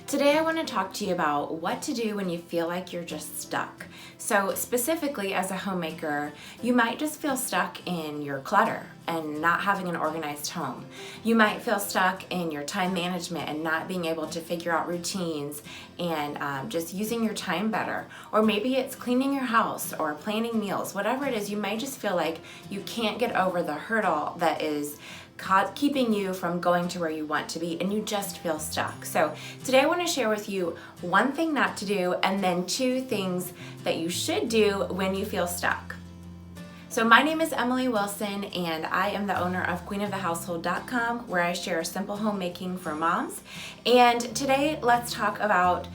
Today I want to talk to you about what to do when you feel like you're just stuck. So specifically as a homemaker, you might just feel stuck in your clutter and not having an organized home. You might feel stuck in your time management and not being able to figure out routines and just using your time better. Or maybe it's cleaning your house or planning meals. Whatever it is, you might just feel like you can't get over the hurdle that is keeping you from going to where you want to be, and you just feel stuck. So today I want to share with you one thing not to do and then two things that you should do when you feel stuck. So my name is Emily Wilson, and I am the owner of queenofthehousehold.com, where I share simple homemaking for moms. And today let's talk about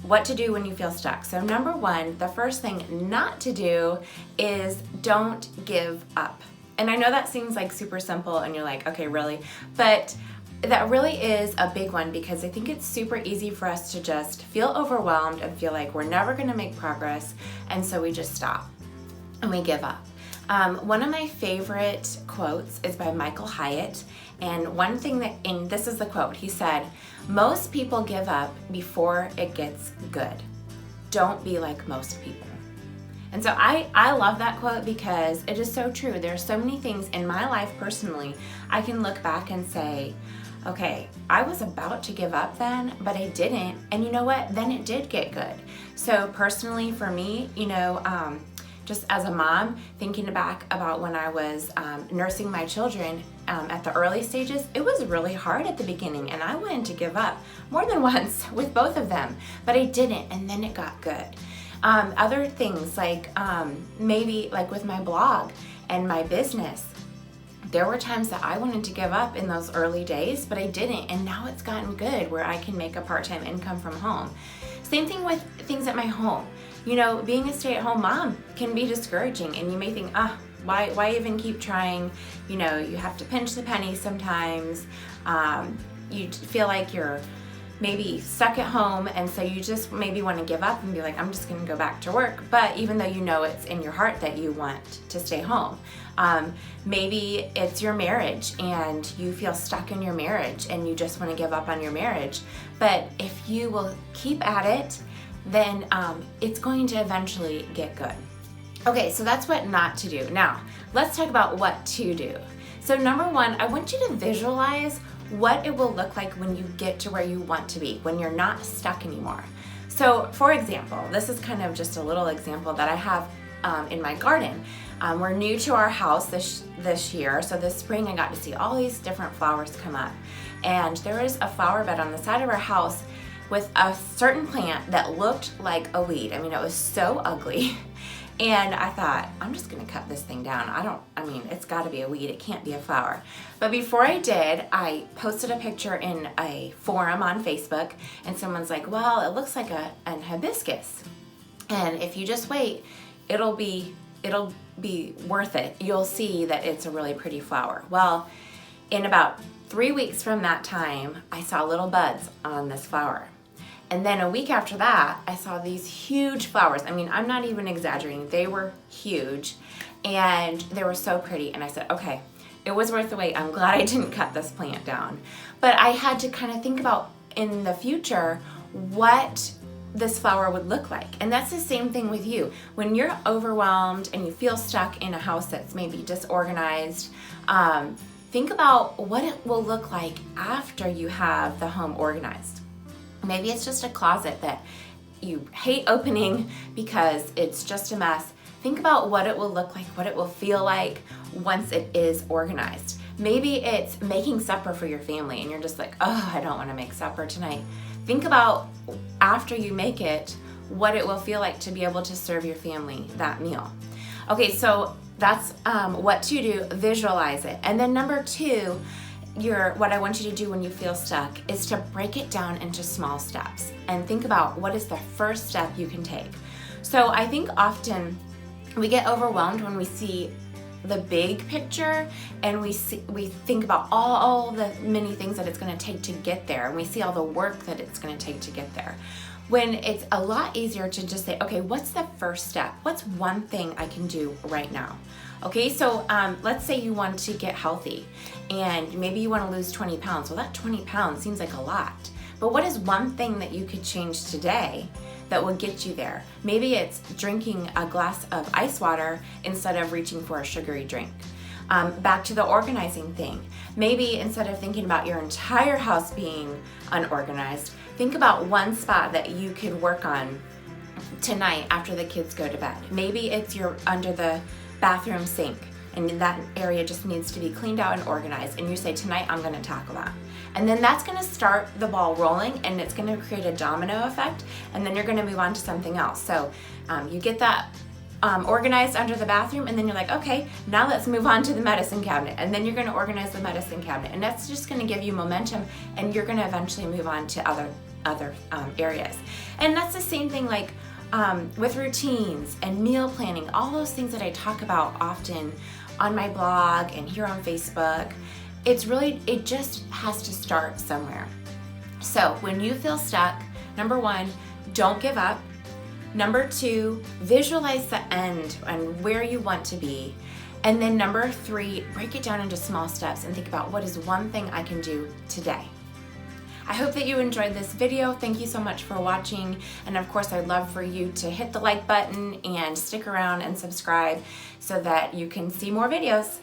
what to do when you feel stuck. So number one, the first thing not to do is don't give up. And I know that seems like super simple and you're like, okay, really? But that really is a big one, because I think it's super easy for us to just feel overwhelmed and feel like we're never gonna make progress, and so we just stop and we give up. One of my favorite quotes is by Michael Hyatt, and one thing and this is the quote, he said, "Most people give up before it gets good. Don't be like most people." And so I love that quote because it is so true. There's so many things in my life personally, I can look back and say, okay, I was about to give up then, but I didn't. And you know what? Then it did get good. So personally for me, just as a mom, thinking back about when I was nursing my children at the early stages, it was really hard at the beginning, and I wanted to give up more than once with both of them, but I didn't, and then it got good. Other things like maybe like with my blog and my business, there were times that I wanted to give up in those early days, but I didn't, and now it's gotten good where I can make a part-time income from home. Same thing with things at my home. You know, being a stay-at-home mom can be discouraging, and you may think, why even keep trying? You know, you have to pinch the pennies sometimes. You feel like you're maybe stuck at home, and so you just maybe want to give up and be like, I'm just going to go back to work. But even though you know it's in your heart that you want to stay home, maybe it's your marriage and you feel stuck in your marriage and you just want to give up on your marriage. But if you will keep at it, then it's going to eventually get good. Okay, so that's what not to do. Now, let's talk about what to do. So number one, I want you to visualize what it will look like when you get to where you want to be, when you're not stuck anymore. So for example, this is kind of just a little example that I have in my garden. We're new to our house this year, so this spring I got to see all these different flowers come up. And there is a flower bed on the side of our house with a certain plant that looked like a weed. I mean, it was so ugly. And I thought, I'm just gonna cut this thing down. It's gotta be a weed, it can't be a flower. But before I did, I posted a picture in a forum on Facebook, and someone's like, well, it looks like an hibiscus. And if you just wait, it'll be worth it. You'll see that it's a really pretty flower. Well, in about 3 weeks from that time, I saw little buds on this flower. And then a week after that, I saw these huge flowers. I mean, I'm not even exaggerating. They were huge and they were so pretty. And I said, okay, it was worth the wait. I'm glad I didn't cut this plant down. But I had to kind of think about in the future what this flower would look like. And that's the same thing with you. When you're overwhelmed and you feel stuck in a house that's maybe disorganized, think about what it will look like after you have the home organized. Maybe it's just a closet that you hate opening because it's just a mess. Think about what it will look like, what it will feel like once it is organized. Maybe it's making supper for your family and you're just like, oh, I don't want to make supper tonight. Think about after you make it, what it will feel like to be able to serve your family that meal. Okay, so that's what to do, visualize it. And then number two, what I want you to do when you feel stuck is to break it down into small steps and think about what is the first step you can take. So I think often we get overwhelmed when we see the big picture and we think about all the many things that it's going to take to get there, and we see all the work that it's going to take to get there. When it's a lot easier to just say, okay, what's the first step? What's one thing I can do right now? Okay, so let's say you want to get healthy and maybe you want to lose 20 pounds. Well, that 20 pounds seems like a lot. But what is one thing that you could change today that will get you there? Maybe it's drinking a glass of ice water instead of reaching for a sugary drink. Back to the organizing thing. Maybe instead of thinking about your entire house being unorganized, think about one spot that you could work on tonight after the kids go to bed. Maybe it's under the bathroom sink and that area just needs to be cleaned out and organized, and you say, tonight I'm going to tackle that. And then that's going to start the ball rolling, and it's going to create a domino effect, and then you're going to move on to something else. So you get that organized under the bathroom, and then you're like, okay, now let's move on to the medicine cabinet, and then you're going to organize the medicine cabinet, and that's just going to give you momentum, and you're going to eventually move on to other areas. And that's the same thing like with routines and meal planning, all those things that I talk about often on my blog and here on Facebook. It just has to start somewhere. So when you feel stuck, number 1, don't give up. Number 2, visualize the end and where you want to be. And then number 3, break it down into small steps and think about what is one thing I can do today. I hope that you enjoyed this video. Thank you so much for watching. And of course, I'd love for you to hit the like button and stick around and subscribe so that you can see more videos.